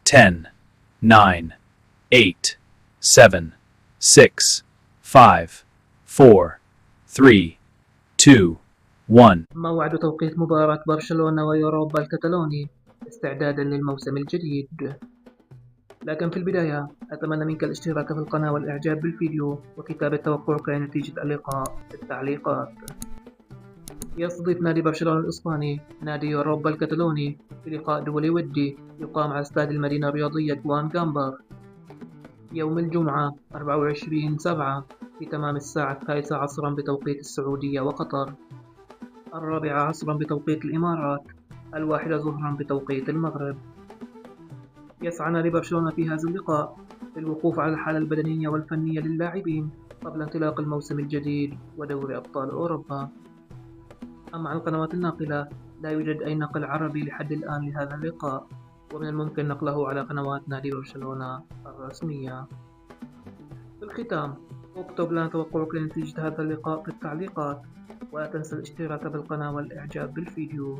10, 9, 8, 7, 6, 5, 4, 3, 2, 1. موعد توقيت مباراة برشلونة ويوروبا الكتالوني استعدادا للموسم الجديد. لكن في البداية أتمنى منك الاشتراك في القناة والإعجاب بالفيديو وكتابة توقعك لنتيجة اللقاء في التعليقات. يستضيف نادي برشلونة الإسباني نادي يوروبا الكتالوني في لقاء دولي ودي يقام على استاد المدينة الرياضية جوان جامبر يوم الجمعة 24/7 في تمام الساعة 1 عصرا بتوقيت السعودية وقطر، 4 عصرا بتوقيت الإمارات، 1 ظهرا بتوقيت المغرب. يسعى نادي برشلونة في هذا اللقاء للوقوف على الحالة البدنية والفنية للاعبين قبل انطلاق الموسم الجديد ودوري أبطال أوروبا. أما عن القنوات الناقلة لا يوجد أي نقل عربي لحد الآن لهذا اللقاء، ومن الممكن نقله على قنوات نادي برشلونة الرسمية. في الختام اكتب لنا توقعك لنتيجة هذا اللقاء في التعليقات، ولا تنسى الاشتراك بالقناة والإعجاب بالفيديو.